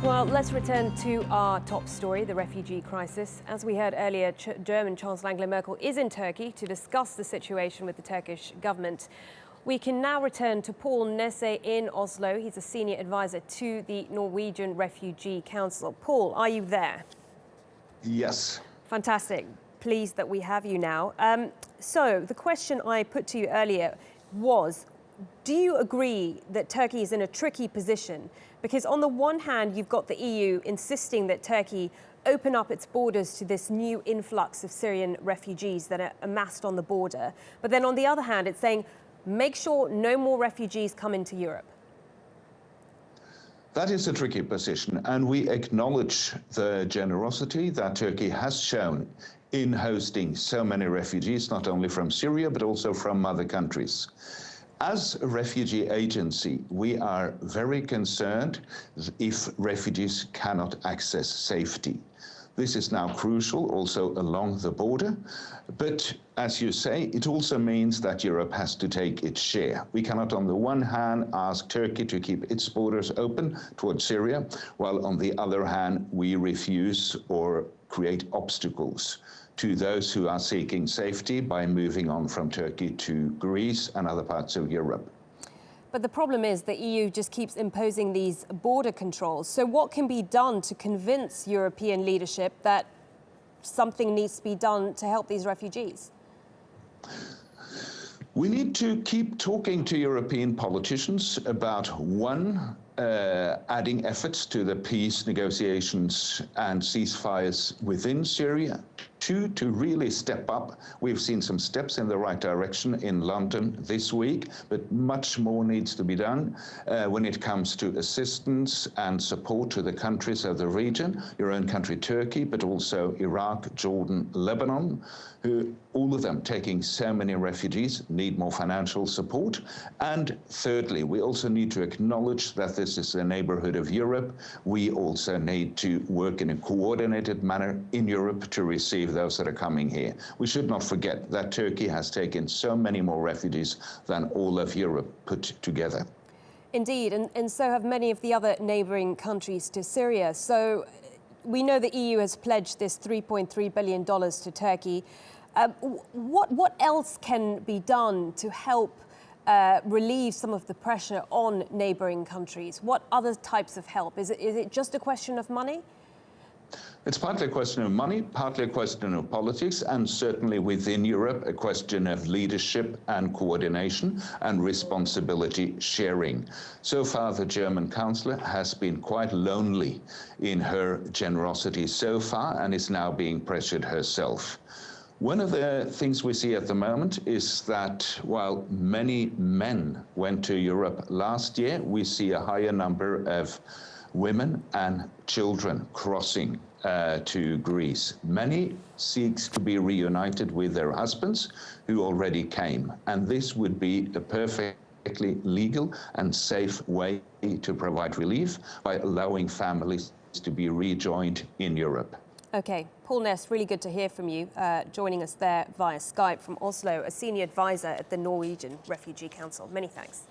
Well, let's return to our top story, the refugee crisis. As we heard earlier, German Chancellor Angela Merkel is in Turkey to discuss the situation with the Turkish government. We can now return to Paul Nesse in Oslo. He's a senior advisor to the Norwegian Refugee Council. Paul, are you there? Yes. Fantastic. Pleased that we have you now. So the question I put to you earlier was, do you agree that Turkey is in a tricky position? Because on the one hand, you've got the EU insisting that Turkey open up its borders to this new influx of Syrian refugees that are amassed on the border. But then on the other hand, it's saying, make sure no more refugees come into Europe. That is a tricky position, and we acknowledge the generosity that Turkey has shown in hosting so many refugees, not only from Syria, but also from other countries. As a refugee agency, we are very concerned if refugees cannot access safety. This is now crucial also along the border, but as you say, it also means that Europe has to take its share. We cannot on the one hand ask Turkey to keep its borders open towards Syria, while on the other hand we refuse or create obstacles to those who are seeking safety by moving on from Turkey to Greece and other parts of Europe. But the problem is the EU just keeps imposing these border controls. So what can be done to convince European leadership that something needs to be done to help these refugees? We need to keep talking to European politicians about, one, adding efforts to the peace negotiations and ceasefires within Syria. Two, to really step up. We've seen some steps in the right direction in London this week, but much more needs to be done when it comes to assistance and support to the countries of the region, your own country, Turkey, but also Iraq, Jordan, Lebanon, who all of them taking so many refugees need more financial support. And thirdly, we also need to acknowledge that this is the neighborhood of Europe. We also need to work in a coordinated manner in Europe to receive those that are coming here. We should not forget that Turkey has taken so many more refugees than all of Europe put together. Indeed, and so have many of the other neighbouring countries to Syria. So we know the EU has pledged this $3.3 billion to Turkey. What else can be done to help relieve some of the pressure on neighbouring countries? What other types of help? Is it just a question of money? It's partly a question of money, partly a question of politics, and certainly within Europe, a question of leadership and coordination and responsibility sharing. So far, the German Chancellor has been quite lonely in her generosity so far and is now being pressured herself. One of the things we see at the moment is that while many men went to Europe last year, we see a higher number of women and children crossing to Greece. Many seeks to be reunited with their husbands who already came, and this would be a perfectly legal and safe way to provide relief by allowing families to be rejoined in Europe. Okay, Paul Nesse, really good to hear from you, joining us there via Skype from Oslo, a senior advisor at the Norwegian Refugee Council. Many thanks.